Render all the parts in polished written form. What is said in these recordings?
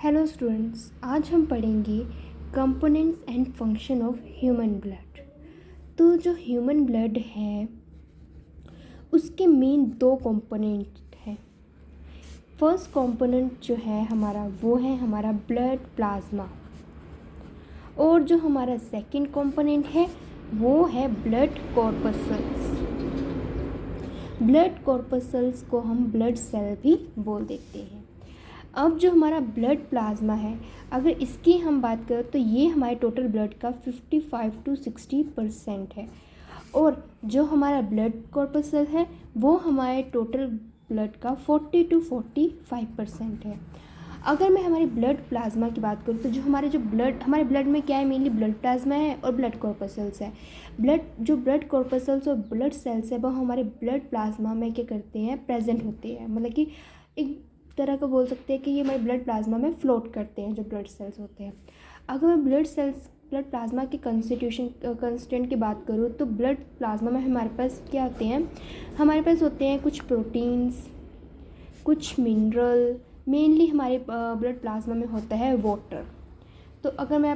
Hello students, आज हम पढ़ेंगे components and function of human blood. तो जो ह्यूमन ब्लड है उसके मेन दो कंपोनेंट हैं। फर्स्ट कंपोनेंट जो है हमारा वो है हमारा ब्लड प्लाज्मा, और जो हमारा सेकंड कंपोनेंट है वो है ब्लड कॉर्पसल्स। ब्लड कॉर्पसल्स को हम ब्लड सेल भी बोल देते हैं। अब जो हमारा ब्लड प्लाज्मा है, अगर इसकी हम बात करें तो ये हमारे टोटल ब्लड का 55 to 60% है, और जो हमारा ब्लड कॉर्पसल है वो हमारे टोटल ब्लड का 40 to 45% है। अगर मैं हमारे ब्लड प्लाज्मा की बात करूँ तो हमारे ब्लड में क्या है, मेनली ब्लड प्लाज्मा है और ब्लड कॉर्पसल्स है। ब्लड कॉर्पसल्स और ब्लड सेल्स है वो हमारे ब्लड प्लाज्मा में क्या करते हैं, प्रेजेंट होते हैं। मतलब कि एक तरह का बोल सकते हैं कि ये हमारे ब्लड प्लाज्मा में फ्लोट करते हैं जो ब्लड सेल्स होते हैं। अगर मैं ब्लड प्लाज्मा की कंस्टेंट की बात करूँ तो ब्लड प्लाज्मा में हमारे पास क्या होते हैं, हमारे पास होते हैं कुछ प्रोटीन्स, कुछ मिनरल। मेनली हमारे ब्लड प्लाज्मा में होता है वाटर। तो अगर मैं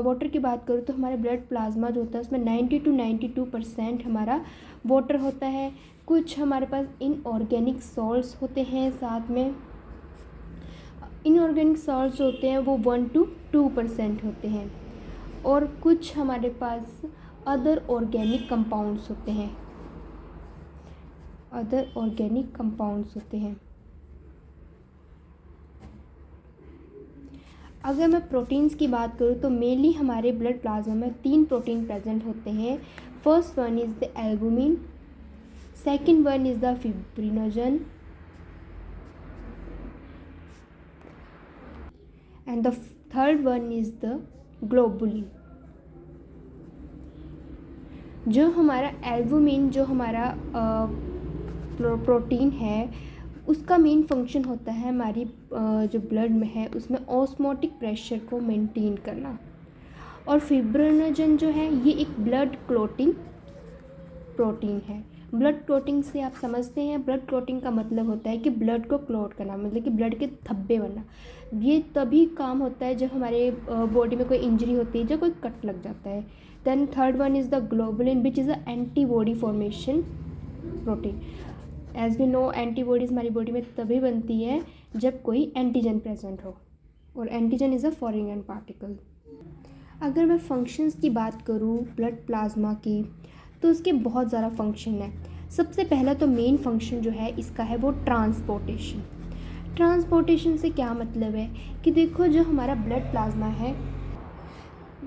वाटर की बात करूँ तो हमारे ब्लड प्लाज्मा जो होता है उसमें 90 to 92% हमारा वाटर होता है। कुछ हमारे पास इनऑर्गेनिक सॉल्ट्स होते हैं, साथ में इनऑर्गेनिक सॉल्ट्स होते हैं वो 1 to 2% होते हैं, और कुछ हमारे पास अदर ऑर्गेनिक कंपाउंड्स होते हैं। अगर मैं प्रोटीन्स की बात करूँ तो मेनली हमारे ब्लड प्लाज्मा में 3 प्रोटीन प्रेजेंट होते हैं। First one is the albumin, second one is the fibrinogen, and the third one is the globulin. जो हमारा एल्बुमिन जो हमारा प्रोटीन है उसका मेन फंक्शन होता है हमारी जो ब्लड में है उसमें ऑस्मोटिक प्रेशर को मेंटेन करना। और फिब्रिनोजन जो है ये एक ब्लड क्लॉटिंग प्रोटीन है। ब्लड क्लॉटिंग से आप समझते हैं, ब्लड क्लॉटिंग का मतलब होता है कि ब्लड को क्लॉट करना, मतलब कि ब्लड के धब्बे बनना। ये तभी काम होता है जब हमारे बॉडी में कोई इंजरी होती है, जब कोई कट लग जाता है। Then third one is the globulin which is a antibody formation protein. As we know antibodies हमारी बॉडी में तभी बनती है जब कोई एंटीजन प्रेजेंट हो, और antigen is a foreign particle. अगर मैं फंक्शंस की बात करूँ ब्लड प्लाज्मा की तो उसके बहुत ज़्यादा फंक्शन है। सबसे पहला तो मेन फंक्शन जो है इसका है वो ट्रांसपोर्टेशन। ट्रांसपोर्टेशन से क्या मतलब है कि देखो जो हमारा ब्लड प्लाज्मा है,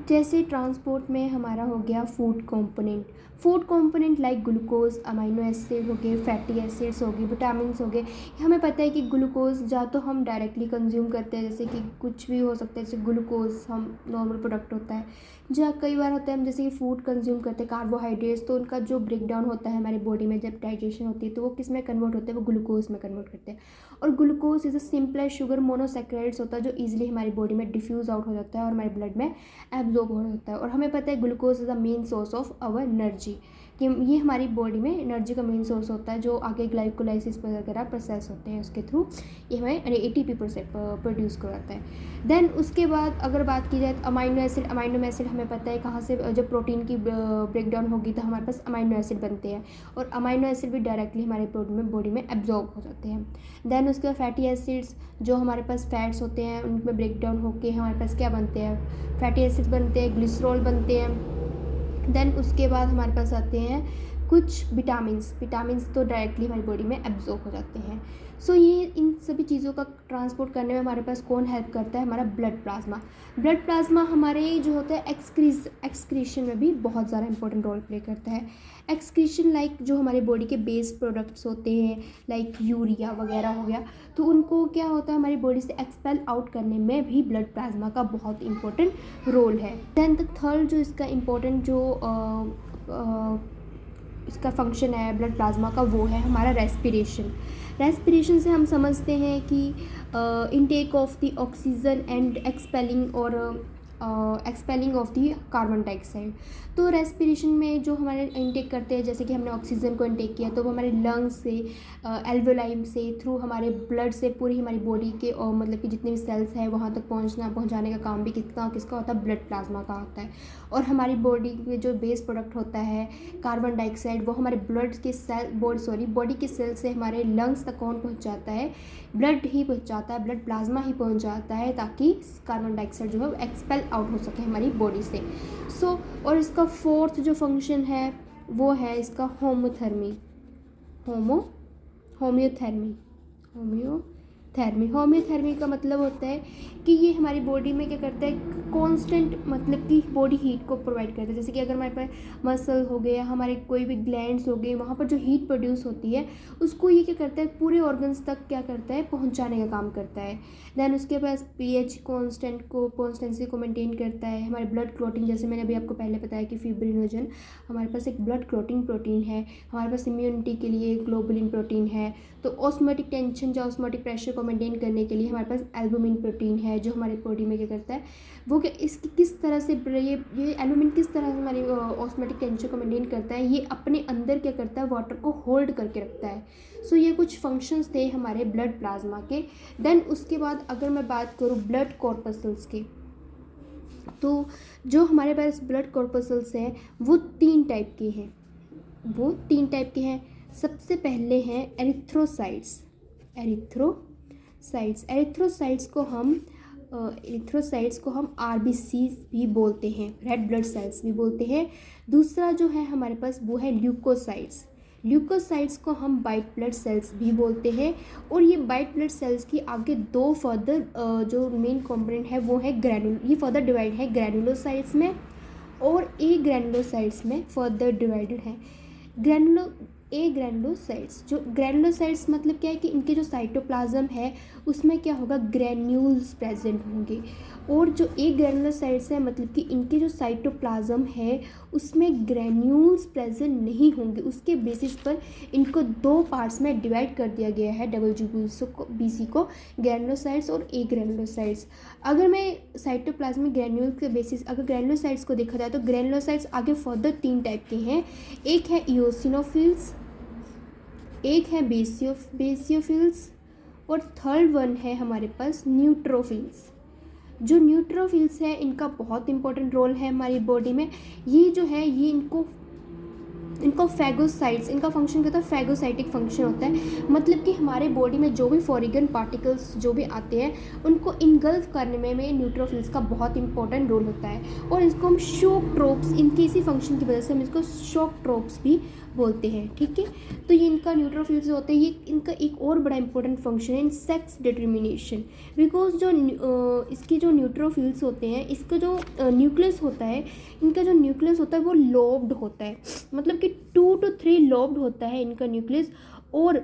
जैसे ट्रांसपोर्ट में हमारा हो गया food component like glucose, amino acid हो गए, फैटी एसिड्स हो गए, विटामिन्स हो गए। हमें पता है कि ग्लूकोज या तो हम डायरेक्टली कंज्यूम करते हैं, जैसे कि कुछ भी हो सकता है, जैसे ग्लूकोज हम नॉर्मल प्रोडक्ट होता है, या कई बार होता है हम जैसे कि फूड कंज्यूम करते हैं कार्बोहाइड्रेट्स, तो उनका जो ब्रेक डाउन होता है हमारी बॉडी में जब डाइजेशन होती है तो वो किस में कन्वर्ट होते हैं, वो ग्लूकोज में कन्वर्ट करते हैं। और glucose is a simplest sugar monosaccharides होता है जो ईजिली हमारी बॉडी में डिफ्यूज़ आउट हो जाता है और हमारे ब्लड में एब्जॉर्ब हो जाता है। और हमें पता है glucose is the main source of our energy, कि ये हमारी बॉडी में एनर्जी का मेन सोर्स होता है, जो आगे ग्लाइकोलाइसिस वगैरह प्रोसेस होते हैं उसके थ्रू ये हमें ATP प्रोड्यूस करवाता है। देन उसके बाद अगर बात की जाए तो अमाइनो एसिड हमें पता है कहाँ से, जब प्रोटीन की ब्रेक डाउन होगी तो हमारे पास अमाइनो एसिड बनते हैं, और अमाइनो एसिड भी डायरेक्टली हमारे बॉडी में एब्जॉर्ब हो जाते हैं। देन उसके बाद फैटी एसिड्स, जो हमारे पास फैट्स होते हैं उनमें ब्रेक डाउन होकर हमारे पास क्या बनते हैं, फैटी एसिड्स बनते हैं, ग्लिसरॉल बनते हैं। देन उसके बाद हमारे पास आते हैं कुछ विटामिन्स तो डायरेक्टली हमारी बॉडी में एब्जॉर्ब हो जाते हैं। सो ये इन सभी चीज़ों का ट्रांसपोर्ट करने में हमारे पास कौन हेल्प करता है, हमारा ब्लड प्लाज्मा हमारे जो होता है एक्सक्रीशन में भी बहुत ज़्यादा इंपॉर्टेंट रोल प्ले करता है। एक्सक्रीशन लाइक जो हमारे बॉडी के बेस प्रोडक्ट्स होते हैं लाइक यूरिया वगैरह हो गया, तो उनको क्या होता है हमारी बॉडी से एक्सपेल आउट करने में भी ब्लड प्लाज्मा का बहुत इंपॉर्टेंट रोल है। देन द थर्ड जो इसका इम्पोर्टेंट जो इसका फंक्शन है ब्लड प्लाज्मा का, वो है हमारा रेस्पिरेशन से हम समझते हैं कि intake of the oxygen and expelling और expelling of the carbon dioxide. तो रेस्पिरेशन में जो हमारे इनटेक करते हैं, जैसे कि हमने ऑक्सीजन को इनटेक किया तो वो हमारे लंग्स से, एल्वेओलाई से, थ्रू हमारे ब्लड से पूरी हमारी बॉडी के और मतलब कि जितने भी सेल्स हैं वहाँ तक पहुँचाने का काम भी किसका होता है, ब्लड प्लाज्मा का होता है। और हमारी बॉडी में जो बेस प्रोडक्ट होता है कार्बन डाइऑक्साइड, वो हमारे ब्लड के बॉडी के सेल से हमारे लंग्स तक कौन पहुँचाता है, ब्लड ही पहुँचाता है, ब्लड प्लाज्मा ही पहुँच जाता है, ताकि कार्बन डाइऑक्साइड जो है वो एक्सपेल आउट हो सके हमारी बॉडी से। और इसका फोर्थ जो फंक्शन है वो है इसका होम्योथर्मी का मतलब होता है कि ये हमारी बॉडी में क्या करता है, कांस्टेंट मतलब कि बॉडी हीट को प्रोवाइड करता है। जैसे कि अगर हमारे पास मसल हो गया, हमारे कोई भी ग्लैंड्स हो गए, वहाँ पर जो हीट प्रोड्यूस होती है उसको ये क्या करता है, पूरे ऑर्गन्स तक क्या करता है, पहुँचाने का काम करता है। देन उसके पास pH कॉन्स्टेंसी को मेंटेन करता है। हमारे ब्लड क्लॉटिंग, जैसे मैंने अभी आपको पहले बताया कि फिब्रिनोजन हमारे पास एक ब्लड क्लॉटिंग प्रोटीन है। हमारे पास इम्यूनिटी के लिए ग्लोबुलिन प्रोटीन है। तो ऑस्मोटिक टेंशन या ऑस्मोटिक प्रेशर को मेंटेन करने के लिए हमारे पास एल्बुमिन प्रोटीन है, जो हमारे बॉडी में क्या करता है, वो क्या इसकी किस तरह से ये एल्बुमिन किस तरह से हमारी ऑस्मोटिक टेंशन को मेंटेन करता है, ये अपने अंदर क्या करता है, वाटर को होल्ड करके रखता है। सो ये कुछ फंक्शंस थे हमारे ब्लड प्लाज्मा के। देन उसके बाद अगर मैं बात करूँ ब्लड कॉर्पसल्स की, तो जो हमारे पास ब्लड कॉर्पसल्स हैं वो तीन टाइप के हैं। सबसे पहले हैं एरिथ्रोसाइट्स को हम आरबीसी भी बोलते हैं, रेड ब्लड सेल्स भी बोलते हैं। दूसरा जो है हमारे पास वो है ल्यूकोसाइट्स को हम वाइट ब्लड सेल्स भी बोलते हैं। और ये वाइट ब्लड सेल्स की आगे दो फर्दर जो मेन कंपोनेंट है वो है ये फर्दर डिवाइड है ग्रैनुलोसाइट्स में, और ए ग्रैनुलोसाइट्स में फर्दर डिवाइडेड है। ग्रैनुलोसाइट्स मतलब क्या है कि इनके जो साइटोप्लाज्म है उसमें क्या होगा, ग्रैन्यूल्स प्रेजेंट होंगे। और जो ए ग्रैनुलोसाइट्स है मतलब कि इनके जो साइटोप्लाज्म है उसमें ग्रैन्यूल्स प्रेजेंट नहीं होंगे। उसके बेसिस पर इनको दो पार्ट्स में डिवाइड कर दिया गया है WBC को, ग्रैनुलोसाइट्स और ए ग्रैनुलोसाइट्स। अगर मैं साइटोप्लाज्मिक ग्रैन्यूल्स के बेसिस अगर ग्रैनुलोसाइट्स को देखा जाए तो ग्रैनुलोसाइट्स आगे फर्दर तीन टाइप के हैं। एक है इओसिनोफिल्स, एक है बेसियोफिल्स, और थर्ड वन है हमारे पास न्यूट्रोफिल्स। जो न्यूट्रोफिल्स है इनका बहुत इंपॉर्टेंट रोल है हमारी बॉडी में। ये जो है ये इनको फैगोसाइट्स, इनका फंक्शन क्या होता है, फैगोसाइटिक फंक्शन होता है। मतलब कि हमारे बॉडी में जो भी फॉरेन पार्टिकल्स जो भी आते हैं उनको इनगल्फ करने में न्यूट्रोफिल्स का बहुत इंपॉर्टेंट रोल होता है। और इसको हम शॉक ट्रोप्स, इनके इसी फंक्शन की वजह से हम इसको शॉक ट्रोप्स भी बोलते हैं। ठीक है, तो ये इनका न्यूट्रोफिल्स होते हैं, ये इनका एक और बड़ा इंपॉर्टेंट फंक्शन है इन सेक्स डिटर्मिनेशन। बिकॉज जो इसके जो न्यूट्रोफिल्स होते हैं, इसका जो न्यूक्लियस होता है, इनका जो न्यूक्लियस होता है वो लोब्ड होता है। मतलब कि 2 to 3 लोब्ड होता है इनका न्यूक्लियस, और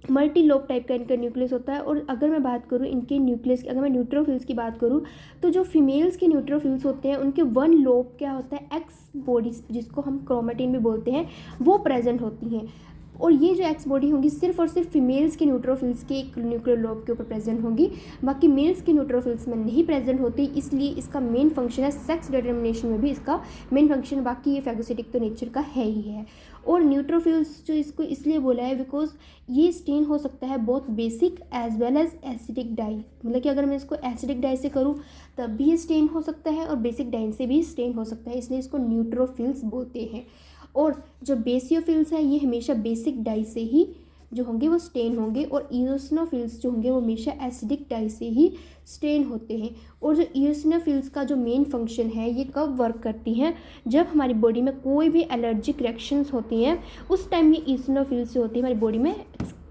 मल्टी लोब टाइप का इनका न्यूक्लियस होता है। और अगर मैं बात करूँ इनके न्यूक्लियस की, अगर मैं न्यूट्रोफिल्स की बात करूँ तो जो फीमेल्स के न्यूट्रोफिल्स होते हैं उनके 1 लोब क्या होता है, एक्स बॉडीज जिसको हम क्रोमेटिन भी बोलते हैं, वो प्रेजेंट होती हैं। और ये जो एक्स बॉडी होंगी सिर्फ और सिर्फ फीमेल्स के न्यूट्रोफिल्स के एक न्यूक्लियर लोब के ऊपर प्रेजेंट होंगी, बाकी मेल्स के न्यूट्रोफिल्स में नहीं प्रेजेंट होती। इसलिए इसका मेन फंक्शन है सेक्स डिटर्मिनेशन में भी इसका मेन फंक्शन, बाकी ये फैगोसिटिक तो नेचर का है ही है। और न्यूट्रोफिल्स जो इसको इसलिए बोला है बिकॉज ये स्टेन हो सकता है both basic as well as acidic dye. मतलब कि अगर मैं इसको एसिडिक डाई से करूँ तब भी ये स्टेन हो सकता है और बेसिक डाई से भी स्टेन हो सकता है, इसलिए इसको न्यूट्रोफिल्स बोलते हैं। और जो बेसियोफिल्स हैं ये हमेशा बेसिक डाई से ही जो होंगे वो स्टेन होंगे, और इओसिनोफिल्स जो होंगे वो हमेशा एसिडिक डाई से ही स्टेन होते हैं। और जो इओसिनोफिल्स का जो मेन फंक्शन है ये कब वर्क करती हैं, जब हमारी बॉडी में कोई भी एलर्जिक रिएक्शंस होती हैं उस टाइम ये इओसिनोफिल्स जो होती है हमारी बॉडी में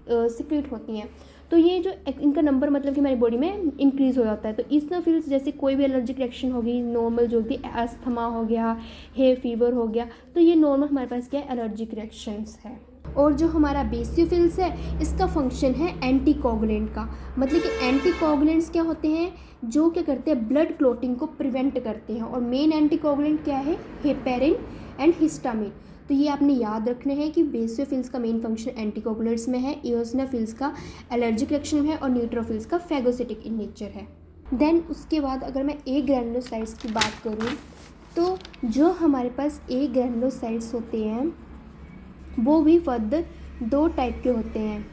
सिक्रेट होती हैं। तो ये जो इनका नंबर मतलब कि हमारी बॉडी में इंक्रीज़ हो जाता है। तो इओसिनोफिल्स जैसे कोई भी एलर्जिक रिएक्शन होगी नॉर्मल जो होती है, अस्थमा हो गया, हे फीवर हो गया, तो ये नॉर्मल हमारे पास क्या है, एलर्जिक रिएक्शंस है। और जो हमारा बेसियोफिल्स है इसका फंक्शन है एंटीकोगुलेंट का। मतलब कि एंटीकोगुलेंट्स क्या होते हैं, जो क्या करते हैं, ब्लड क्लॉटिंग को प्रिवेंट करते हैं। और मेन एंटीकोगुलेंट क्या है, हेपेरिन एंड हिस्टामिन। तो ये आपने याद रखना है कि बेसियोफिल्स का मेन फंक्शन एंटीकोगुलेंट्स में है, इओसिनोफिल्स का एलर्जिक रिएक्शन में है, और न्यूट्रोफिल्स का फैगोसिटिक इन नेचर है। देन उसके बाद अगर मैं ए ग्रैनुलोसाइट्स की बात करूँ तो जो हमारे पास ए ग्रैनुलोसाइट्स होते हैं वो भी फर्दर 2 टाइप के होते हैं।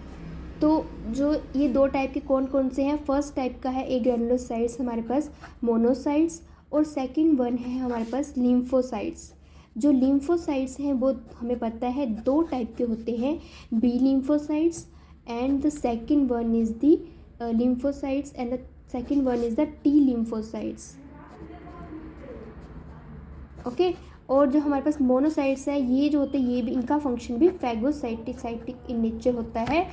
तो जो ये 2 टाइप के कौन कौन से हैं, फर्स्ट टाइप का है ए ग्रैनुलोसाइट्स हमारे पास मोनोसाइट्स, और सेकंड वन है हमारे पास लिम्फोसाइट्स। जो लिम्फोसाइट्स हैं वो हमें पता है 2 टाइप के होते हैं, B lymphocytes and the second one is the lymphocytes and the second one is the T lymphocytes. Okay. और जो हमारे पास मोनोसाइट्स है ये जो होते हैं ये भी इनका फंक्शन भी फैगोसाइटिक इन नेचर होता है,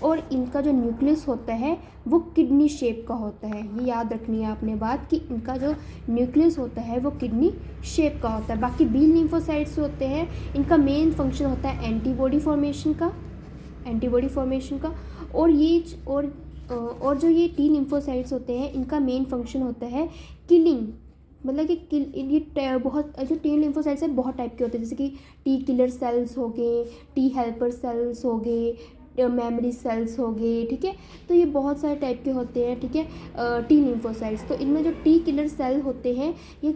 और इनका जो न्यूक्लियस होता है वो किडनी शेप का होता है। ये याद रखनी है आपने बात कि इनका जो न्यूक्लियस होता है वो किडनी शेप का होता है। बाकी बी लिम्फोसाइट्स होते हैं इनका मेन फंक्शन होता है एंटीबॉडी फॉर्मेशन का, और जो ये टी लिम्फोसाइट्स होते हैं इनका मेन फंक्शन होता है किलिंग, मतलब कि ये बहुत जो टी लिम्फोसाइट्स है बहुत टाइप के होते हैं, जैसे कि टी किलर सेल्स हो गए, टी हेल्पर सेल्स हो गए, मेमोरी सेल्स हो गए, ठीक है। तो ये बहुत सारे टाइप के होते हैं, ठीक है, टी लिम्फोसाइट्स। तो इनमें जो टी किलर सेल होते हैं ये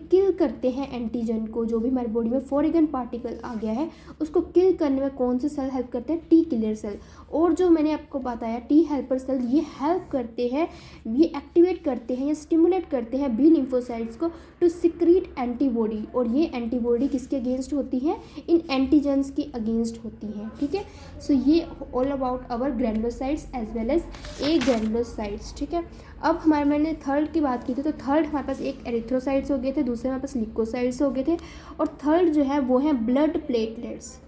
किल करते हैं एंटीजन को, जो भी हमारी बॉडी में फॉरेन पार्टिकल आ गया है उसको किल करने में कौन से सेल हेल्प करते हैं, टी किलर सेल। और जो मैंने आपको बताया टी हेल्पर सेल ये हेल्प करते हैं, ये एक्टिवेट करते हैं या स्टिमुलेट करते हैं बी लिम्फोसाइट्स को टू सिक्रीट एंटीबॉडी, और ये एंटीबॉडी किसके अगेंस्ट होती है, इन एंटीजन्स के अगेंस्ट होती है, ठीक है। सो ये all about our granulocytes as well as agranulocytes, ठीक है। अब मैंने थर्ड की बात की थी, तो थर्ड हमारे पास एक एरिथ्रोसाइट्स हो गए थे, दूसरे हमारे पास लिकोसाइट्स हो गए थे, और थर्ड जो है वो है blood platelets,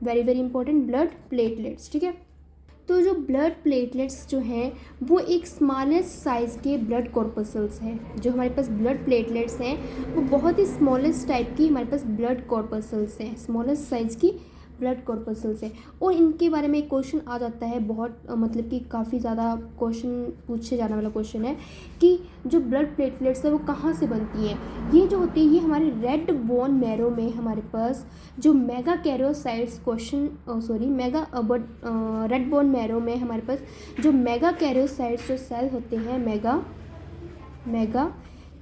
very very important, blood platelets, ठीक है। तो जो ब्लड प्लेटलेट्स जो हैं वो एक स्मॉलेस्ट साइज़ के ब्लड कॉर्पसल्स हैं। जो हमारे पास ब्लड प्लेटलेट्स हैं वो बहुत ही स्मॉलेस्ट टाइप की हमारे पास ब्लड कॉर्पसल्स हैं, स्मॉलेस्ट साइज़ की ब्लड कॉर्पसल्स हैं। और इनके बारे में एक क्वेश्चन आ जाता है बहुत, मतलब कि काफ़ी ज़्यादा क्वेश्चन पूछे जाने वाला क्वेश्चन है कि जो ब्लड प्लेटलेट्स है वो कहाँ से बनती हैं। ये जो होती है ये हमारे रेड बोन मैरो में हमारे पास जो mega karyocytes red bone marrow में हमारे पास जो मेगा कैरियोसाइट्स जो सेल होते हैं, मेगा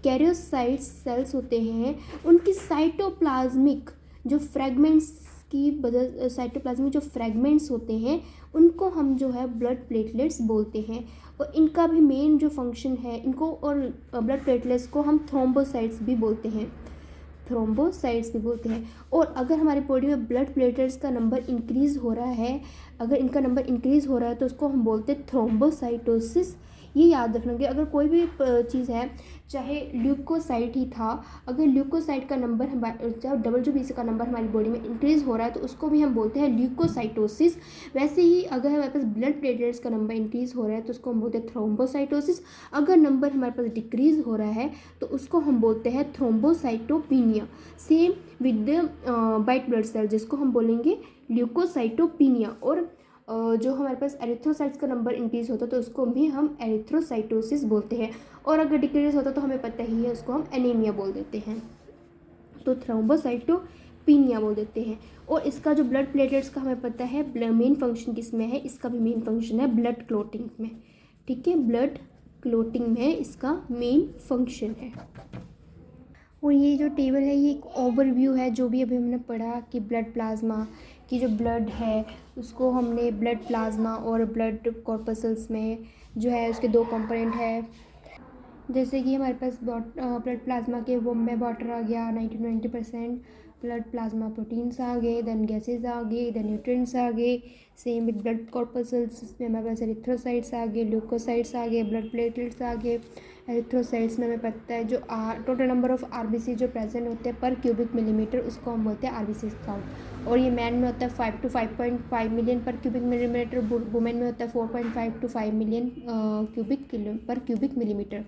कैरियोसाइट्स सेल्स होते हैं, उनकी साइटोप्लाज्मिक जो फ्रेगमेंट्स की वजह साइटोप्लाज्मिक जो फ्रेगमेंट्स होते हैं उनको हम जो है ब्लड प्लेटलेट्स बोलते हैं। और इनका भी मेन जो फंक्शन है इनको, और ब्लड प्लेटलेट्स को हम थ्रोम्बोसाइट्स भी बोलते हैं, और अगर हमारी बॉडी में ब्लड प्लेटलेट्स का नंबर इंक्रीज़ हो रहा है, अगर इनका नंबर इंक्रीज़ हो रहा है तो उसको हम बोलते हैं थ्रोम्बोसाइटोसिस। ये याद रखना कि अगर कोई भी चीज़ है, चाहे ल्यूकोसाइट ही था, अगर ल्यूकोसाइट का नंबर चाहे WBC का नंबर हमारी बॉडी में इंक्रीज़ हो रहा है तो उसको भी हम बोलते हैं ल्यूकोसाइटोसिस। वैसे ही अगर हमारे पास ब्लड प्लेटलेट्स का नंबर इंक्रीज़ हो रहा है तो उसको हम बोलते हैं थ्रोम्बोसाइटोसिस। अगर नंबर हमारे पास डिक्रीज़ हो रहा है तो उसको हम बोलते हैं thrombocytopenia. Same with the white blood cell जिसको हम बोलेंगे ल्यूकोसाइटोपिनिया। और जो हमारे पास एरिथ्रोसाइट्स का नंबर इंक्रीज़ होता है तो उसको भी हम एरिथ्रोसाइटोसिस बोलते हैं, और अगर डिक्रीज़ होता तो हमें पता ही है उसको हम एनीमिया बोल देते हैं, तो थ्रोम्बोसाइटोपिनिया बोल देते हैं। और इसका जो ब्लड प्लेटलेट्स का हमें पता है मेन फंक्शन किस में है, इसका भी मेन फंक्शन है ब्लड क्लोटिंग में, ठीक है, ब्लड क्लोटिंग में इसका मेन फंक्शन है। और ये जो टेबल है ये एक ओवरव्यू है जो भी अभी हमने पढ़ा कि ब्लड प्लाज्मा की जो ब्लड है उसको हमने ब्लड प्लाज्मा और ब्लड कॉर्पसल्स में जो है उसके 2 कंपोनेंट है, जैसे कि हमारे पास ब्लड प्लाज्मा के वो में वाटर आ गया 90% ब्लड प्लाज्मा प्रोटीन्स आ गए, देन गैसेज आ गए, देन न्यूट्रिएंट्स आ गए। सेम विद ब्लड कॉर्पसल्स इसमें हमारे पास एरिथ्रोसाइट्स आ गए, ल्यूकोसाइट्स आ गए, ब्लड प्लेटलेट्स आ गए। एरिथ्रोसाइट्स में हमें पता है जो टोटल नंबर ऑफ RBC जो प्रेजेंट होते हैं पर क्यूबिक मिलीमीटर उसको हम बोलते हैं RBC काउंट। और ये मैन में होता है 5 to 5.5 मिलियन पर क्यूबिक मिलीमीटर, वुमेन में होता है 4.5 to 5 मिलियन पर क्यूबिक मिलीमीटर।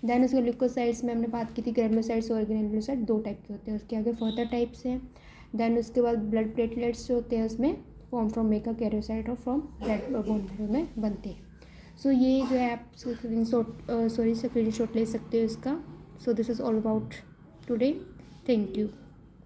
देन उसके ल्यूकोसाइट्स में हमने बात की थी ग्रैनुलोसाइट्स और ग्रैनुलोसाइट 2 टाइप के होते हैं, उसके आगे फर्दर टाइप्स हैं। देन उसके बाद ब्लड प्लेटलेट्स जो होते हैं उसमें फॉर्म फ्रॉम मेगा कैरियोसाइट और फ्रॉम रेड बोन मैरो में बनते हैं। सो ये जो है आप स्क्रीन शॉट ले सकते हो इसका। So this is all about today, thank you.